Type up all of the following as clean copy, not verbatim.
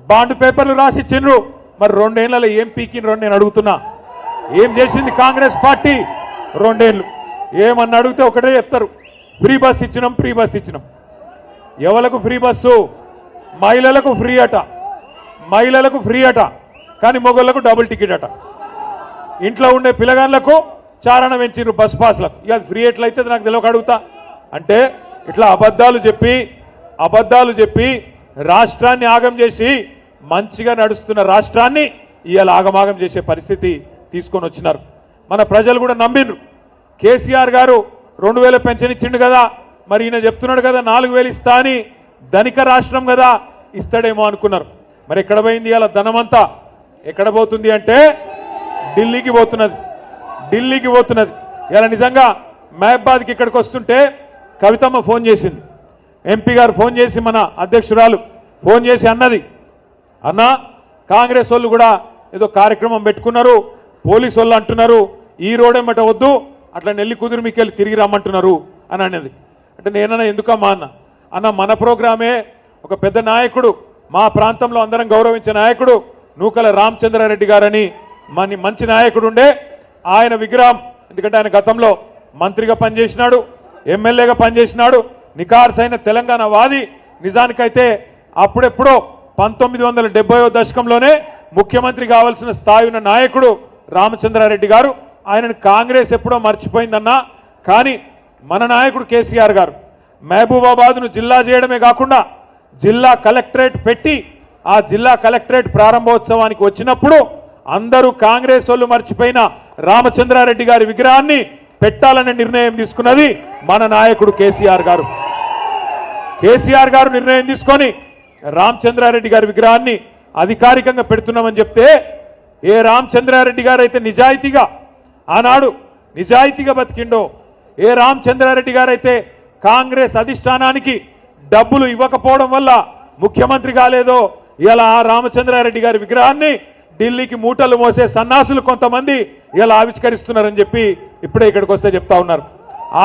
Bond పేపర్లు రాసిచ్చిండ్రు. మరి 2 ఏళ్లలో ఏం పీకిండ్రు నేను అడుగుతున్నా. ఏం చేసింది కాంగ్రెస్ పార్టీ 2 ఏళ్ళు? ఏమన్నా అడిగితే ఒకటే చెప్తారు, ఫ్రీ బస్ ఇచ్చినాం, ఫ్రీ బస్ ఇచ్చినాం. ఎవలకు ఫ్రీ బస్సు? మహిళలకు ఫ్రీ అట, మహిళలకు ఫ్రీ అట, కానీ మొగోళ్లకు డబుల్ టికెట్ అట. ఇంట్లో ఉండే పిల్లగాళ్ళకు చారణ పెంచిర్రు బస్ పాస్లకు. ఇక ఫ్రీ ఎట్లయితే నాకు తెలియక అడుగుతా. అంటే ఇట్లా అబద్ధాలు చెప్పి రాష్ట్రాన్ని ఆగం చేసి మంచిగా నడుస్తున్న రాష్ట్రాన్ని ఇవాళ ఆగమాగం చేసే పరిస్థితి తీసుకొని వచ్చినారు. మన ప్రజలు కూడా నమ్మిండ్రు. కేసీఆర్ గారు 2000 పెన్షన్ ఇచ్చిండు కదా, మరి ఈయన చెప్తున్నాడు కదా 4000 ఇస్తా అని. ధనిక రాష్ట్రం కదా, ఇస్తాడేమో అనుకున్నారు. మరి ఎక్కడ పోయింది ఇవాళ ధనమంతా? ఎక్కడ పోతుంది అంటే ఢిల్లీకి పోతున్నది. ఢిల్లీకి పోతున్నది. ఇలా నిజంగా మహబాద్కి ఇక్కడికి వస్తుంటే కవితమ్మ ఫోన్ చేసింది. ఎంపీ గారు ఫోన్ చేసి మన అధ్యక్షురాలు ఫోన్ చేసి అన్నది, అన్న కాంగ్రెస్ వాళ్ళు కూడా ఏదో కార్యక్రమం పెట్టుకున్నారు, పోలీసు వాళ్ళు అంటున్నారు ఈ రోడేమట వద్దు, అట్లా నెల్లి కుదురు మీకెళ్ళి తిరిగి రమ్మంటున్నారు అని అన్నది. అంటే నేనన్నా ఎందుకమ్మా అన్న మన ప్రోగ్రామే ఒక పెద్ద నాయకుడు, మా ప్రాంతంలో అందరం గౌరవించే నాయకుడు నూకల రామచంద్రారెడ్డి గారని మంచి నాయకుడు ఉండే, ఆయన విగ్రహం, ఎందుకంటే ఆయన గతంలో మంత్రిగా పనిచేసినాడు, ఎమ్మెల్యేగా పనిచేసినాడు, నికార్సైన తెలంగాణ వాది. నిజానికైతే అప్పుడెప్పుడో 1970వ దశకంలోనే ముఖ్యమంత్రి కావాల్సిన స్థాయి ఉన్న నాయకుడు రామచంద్రారెడ్డి గారు. ఆయనను కాంగ్రెస్ ఎప్పుడో మర్చిపోయిందన్నా, కానీ మన నాయకుడు కేసీఆర్ గారు మహబూబాబాద్ను జిల్లా చేయడమే కాకుండా జిల్లా కలెక్టరేట్ పెట్టి ఆ జిల్లా కలెక్టరేట్ ప్రారంభోత్సవానికి వచ్చినప్పుడు అందరూ కాంగ్రెస్ వాళ్ళు మర్చిపోయిన రామచంద్రారెడ్డి గారి విగ్రహాన్ని పెట్టాలనే నిర్ణయం తీసుకున్నది మన నాయకుడు కేసీఆర్ గారు. కేసీఆర్ గారు నిర్ణయం తీసుకొని రామచంద్రారెడ్డి గారి విగ్రహాన్ని అధికారికంగా పెడుతున్నామని చెప్తే, ఏ రామచంద్రారెడ్డి గారు అయితే నిజాయితీగా ఆనాడు నిజాయితీగా బతికిండో, ఏ రామచంద్రారెడ్డి గారు అయితే కాంగ్రెస్ అధిష్టానానికి డబ్బులు ఇవ్వకపోవడం వల్ల ముఖ్యమంత్రి కాలేదో, ఇలా ఆ రామచంద్రారెడ్డి గారి విగ్రహాన్ని ఢిల్లీకి మూటలు మోసే సన్నాసులు కొంతమంది ఇలా ఆవిష్కరిస్తున్నారని చెప్పి ఇప్పుడే ఇక్కడికి వస్తే చెప్తా ఉన్నారు.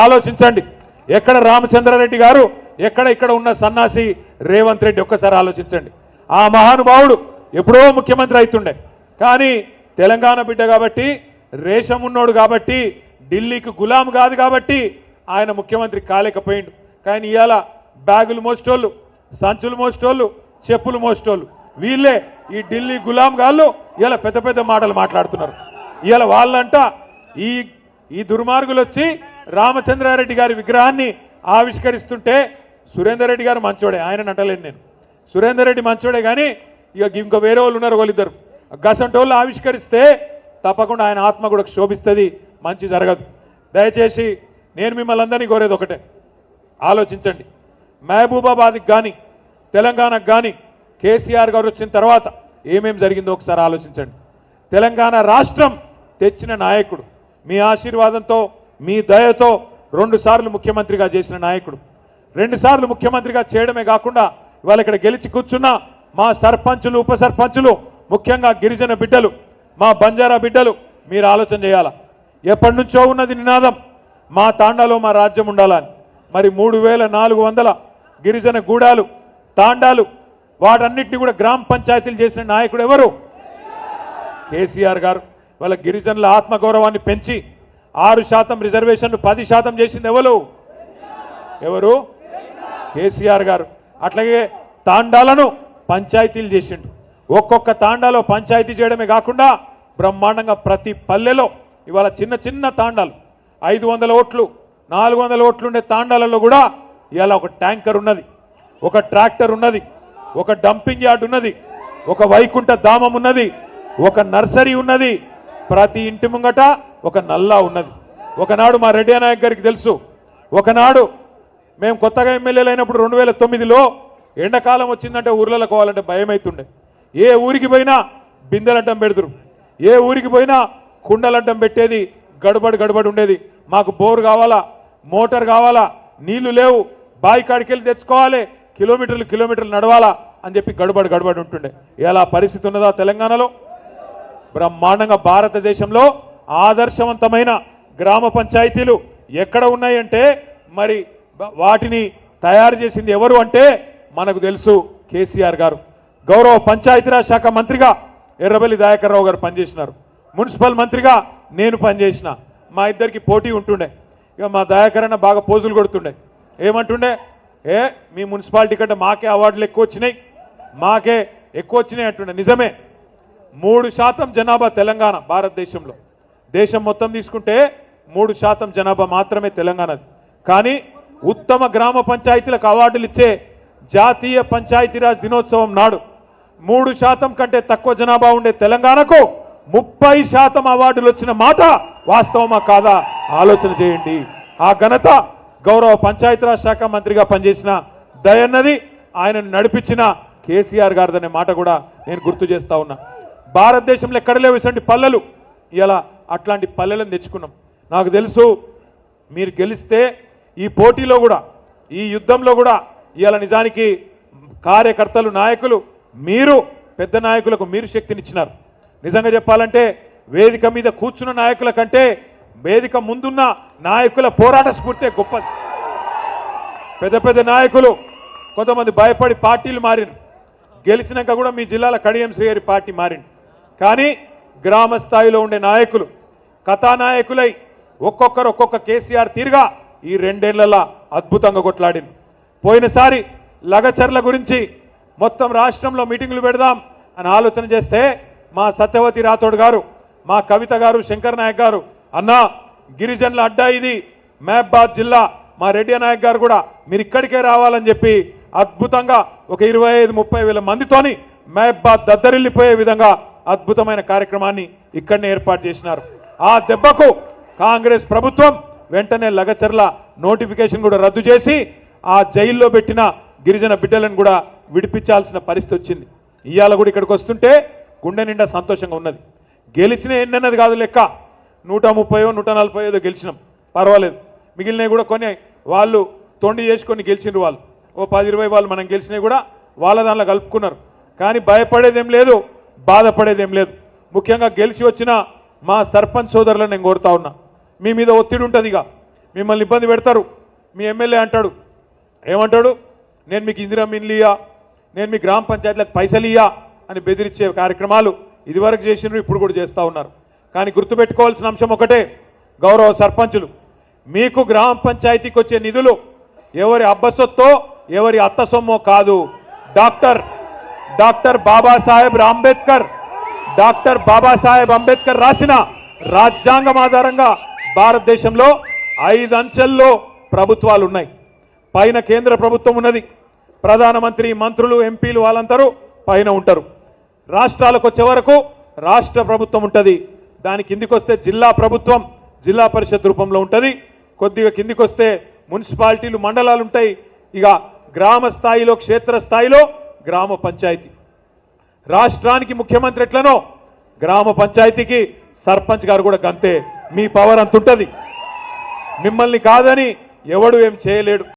ఆలోచించండి, ఎక్కడ రామచంద్రారెడ్డి గారు, ఎక్కడ ఇక్కడ ఉన్న సన్నాసి రేవంత్ రెడ్డి. ఒక్కసారి ఆలోచించండి. ఆ మహానుభావుడు ఎప్పుడో ముఖ్యమంత్రి అవుతుండే, కానీ తెలంగాణ బిడ్డ కాబట్టి, రేషం ఉన్నోడు కాబట్టి, ఢిల్లీకి గులాం కాదు కాబట్టి ఆయన ముఖ్యమంత్రి కాలేకపోయిండు. కానీ ఇవాళ బ్యాగులు మోసేటోళ్ళు, సంచులు మోసేటోళ్ళు, చెప్పులు మోసేటోళ్ళు వీళ్ళే ఈ ఢిల్లీ గులాం గాళ్ళు ఇలా పెద్ద పెద్ద మాటలు మాట్లాడుతున్నారు. ఇవాళ వాళ్ళంట ఈ దుర్మార్గులు వచ్చి రామచంద్రారెడ్డి గారి విగ్రహాన్ని ఆవిష్కరిస్తుంటే, సురేందర్ రెడ్డి గారు మంచోడే, ఆయన అంటలేను నేను, సురేందర్ రెడ్డి మంచోడే, కానీ ఇక ఇంకా వేరే వాళ్ళు ఉన్నారు వాళ్ళిద్దరు. గసంటోళ్ళు ఆవిష్కరిస్తే తప్పకుండా ఆయన ఆత్మ కూడా శోభిస్తుంది, మంచి జరగదు. దయచేసి నేను మిమ్మల్ని అందరినీ కోరేది ఒకటే, ఆలోచించండి. మహబూబాబాద్కి కానీ తెలంగాణకు కానీ కేసీఆర్ గారు వచ్చిన తర్వాత ఏమేం జరిగిందో ఒకసారి ఆలోచించండి. తెలంగాణ రాష్ట్రం తెచ్చిన నాయకుడు, మీ ఆశీర్వాదంతో మీ దయతో 2 సార్లు ముఖ్యమంత్రిగా చేసిన నాయకుడు. 2 సార్లు ముఖ్యమంత్రిగా చేయడమే కాకుండా ఇవాళ ఇక్కడ గెలిచి కూర్చున్న మా సర్పంచులు, ఉప సర్పంచులు, ముఖ్యంగా గిరిజన బిడ్డలు, మా బంజారా బిడ్డలు మీరు ఆలోచన చేయాలా. ఎప్పటి నుంచో ఉన్నది నినాదం, మా తాండాలో మా రాజ్యం ఉండాలని. మరి 3400 గిరిజన గూడాలు, తాండాలు, వాటన్నిటిని కూడా గ్రామ పంచాయతీలు చేసిన నాయకుడు ఎవరు? కేసీఆర్ గారు. వాళ్ళ గిరిజనుల ఆత్మగౌరవాన్ని పెంచి 6% రిజర్వేషన్లు 10% చేసింది ఎవరు? కేసీఆర్ గారు. అట్లాగే తాండాలను పంచాయతీలు చేసిండు. ఒక్కొక్క తాండాలో పంచాయతీ చేయడమే కాకుండా బ్రహ్మాండంగా ప్రతి పల్లెలో ఇవాళ చిన్న చిన్న తాండాలు 500 ఓట్లు 400 ఓట్లు ఉండే తాండాలలో కూడా ఇవాళ ఒక ట్యాంకర్ ఉన్నది, ఒక ట్రాక్టర్ ఉన్నది, ఒక డంపింగ్ యార్డ్ ఉన్నది, ఒక వైకుంఠ ధామం ఉన్నది, ఒక నర్సరీ ఉన్నది, ప్రతి ఇంటి ముంగట ఒక నల్లా ఉన్నది. ఒకనాడు మా రెడ్డి నాయక్ గారికి తెలుసు, ఒకనాడు మేము కొత్తగా ఎమ్మెల్యేలు అయినప్పుడు 2009లో ఎండాకాలం వచ్చిందంటే ఊర్లలో పోవాలంటే భయం అవుతుండే. ఏ ఊరికి పోయినా బిందెలడ్డం పెడుతురు, ఏ ఊరికి పోయినా కుండలడ్డం పెట్టేది, గడబడి ఉండేది. మాకు బోర్ కావాలా, మోటార్ కావాలా, నీళ్లు లేవు, బావి కాడికి వెళ్ళి తెచ్చుకోవాలి, కిలోమీటర్లు నడవాలా అని చెప్పి గడబడి ఉంటుండే. ఎలా పరిస్థితి ఉన్నదా తెలంగాణలో? బ్రహ్మాండంగా భారతదేశంలో ఆదర్శవంతమైన గ్రామ పంచాయతీలు ఎక్కడ ఉన్నాయంటే మరి వాటిని తయారు చేసింది ఎవరు అంటే మనకు తెలుసు, కేసీఆర్ గారు. గౌరవ పంచాయతీరాజ్ శాఖ మంత్రిగా ఎర్రబెల్లి దయాకర్ రావు గారు పనిచేసినారు. మున్సిపల్ మంత్రిగా నేను పనిచేసిన. మా ఇద్దరికి పోటీ ఉంటుండే. ఇక మా దయాకర్ అన్న బాగా పోజులు కొడుతుండే. ఏమంటుండే, మీ మున్సిపాలిటీ కంటే మాకే అవార్డులు ఎక్కువ వచ్చినాయి, మాకే ఎక్కువ వచ్చినాయి అంటుండే. నిజమే, 3% జనాభా తెలంగాణ భారతదేశంలో. దేశం మొత్తం తీసుకుంటే 3% జనాభా మాత్రమే తెలంగాణది. కానీ ఉత్తమ గ్రామ పంచాయతీలకు అవార్డులు ఇచ్చే జాతీయ పంచాయతీరాజ్ దినోత్సవం నాడు 3% కంటే తక్కువ జనాభా ఉండే తెలంగాణకు 30% అవార్డులు వచ్చిన మాట వాస్తవమా కాదా ఆలోచన చేయండి. ఆ ఘనత గౌరవ పంచాయతీరాజ్ శాఖ మంత్రిగా పనిచేసిన దయన్నది, ఆయనను నడిపించిన కేసీఆర్ గారిదనే మాట కూడా నేను గుర్తు చేస్తా ఉన్నా. భారతదేశంలో ఎక్కడ లేవు ఇటువంటి పల్లెలు. ఇలా అట్లాంటి పల్లెలను తెచ్చుకున్నాం. నాకు తెలుసు మీరు గెలిస్తే ఈ పోటీలో కూడా, ఈ యుద్ధంలో కూడా ఇవాళ నిజానికి కార్యకర్తలు, నాయకులు, మీరు పెద్ద నాయకులకు మీరు శక్తినిచ్చినారు. నిజంగా చెప్పాలంటే వేదిక మీద కూర్చున్న నాయకుల కంటే వేదిక ముందున్న నాయకుల పోరాట స్ఫూర్తి గొప్పది. పెద్ద పెద్ద నాయకులు కొంతమంది భయపడి పార్టీలు మారిను. గెలిచినాక కూడా మీ జిల్లాల కడియం శ్రీహరి పార్టీ మారింది. కానీ గ్రామ స్థాయిలో ఉండే నాయకులు కథానాయకులై ఒక్కొక్కరు ఒక్కొక్క కేసీఆర్ తీరుగా ఈ 2 ఏళ్లలో అద్భుతంగా కొట్లాడింది. పోయినసారి లగచర్ల గురించి మొత్తం రాష్ట్రంలో మీటింగులు పెడదాం అని ఆలోచన చేస్తే మా సత్యవతి రాథోడ్ గారు, మా కవిత గారు, శంకర్ నాయక్ గారు, అన్నా గిరిజనుల అడ్డా ఇది, మహబాద్ జిల్లా, మా రెడ్డి నాయక్ గారు కూడా మీరు ఇక్కడికే రావాలని చెప్పి అద్భుతంగా ఒక 25-30 వేల మందితోని మహబాద్ దద్దరిల్లిపోయే విధంగా అద్భుతమైన కార్యక్రమాన్ని ఇక్కడనే ఏర్పాటు చేసినారు. ఆ దెబ్బకు కాంగ్రెస్ ప్రభుత్వం వెంటనే లగచర్ల నోటిఫికేషన్ కూడా రద్దు చేసి ఆ జైల్లో పెట్టిన గిరిజన బిడ్డలను కూడా విడిపించాల్సిన పరిస్థితి వచ్చింది. ఇవాళ కూడా ఇక్కడికి వస్తుంటే గుండె నిండా సంతోషంగా ఉన్నది. గెలిచిన ఎన్నన్నది కాదు లెక్క, 130-140 గెలిచినాం, పర్వాలేదు. మిగిలినవి కూడా కొన్ని వాళ్ళు తొండి చేసుకొని గెలిచినారు. వాళ్ళు 10-20 వాళ్ళు మనం గెలిచినవి కూడా వాళ్ళ దానిలో కలుపుకున్నారు. కానీ భయపడేదేం లేదు, బాధపడేదేం లేదు. ముఖ్యంగా గెలిచి వచ్చిన మా సర్పంచ్ సోదరులను నేను కోరుతా ఉన్నా, మీ మీద ఒత్తిడి ఉంటుంది. ఇక మిమ్మల్ని ఇబ్బంది పెడతారు. మీ ఎమ్మెల్యే అంటాడు, ఏమంటాడు, నేను మీకు ఇందిరా మిన్లు ఇయ్యా, నేను మీ గ్రామ పంచాయతీలకు పైసలు ఇయ్యా అని బెదిరించే కార్యక్రమాలు ఇదివరకు చేసినారు, ఇప్పుడు కూడా చేస్తూ ఉన్నారు. కానీ గుర్తుపెట్టుకోవాల్సిన అంశం ఒకటే, గౌరవ సర్పంచులు, మీకు గ్రామ పంచాయతీకి వచ్చే నిధులు ఎవరి అబ్బసొత్తో ఎవరి అత్త సొమ్మో కాదు. డాక్టర్ బాబాసాహెబ్ అంబేద్కర్ రాసిన రాజ్యాంగం ఆధారంగా భారతదేశంలో 5 అంచెల్లో ప్రభుత్వాలు ఉన్నాయి. పైన కేంద్ర ప్రభుత్వం ఉన్నది, ప్రధానమంత్రి, మంత్రులు, ఎంపీలు వాళ్ళందరూ పైన ఉంటారు. రాష్ట్రాలకు వచ్చే వరకు రాష్ట్ర ప్రభుత్వం ఉంటుంది. దాని కిందికి వస్తే జిల్లా ప్రభుత్వం జిల్లా పరిషత్ రూపంలో ఉంటుంది. కొద్దిగా కిందికి వస్తే మున్సిపాలిటీలు, మండలాలు ఉంటాయి. ఇక గ్రామ స్థాయిలో, క్షేత్ర స్థాయిలో గ్రామ పంచాయతీ. రాష్ట్రానికి ముఖ్యమంత్రి ఎట్లనో గ్రామ పంచాయతీకి సర్పంచ్ గారు కూడా గంతే. మీ పవర్ అంత ఉంటుంది. మిమ్మల్ని కాదని ఎవడు ఏం చేయలేడు.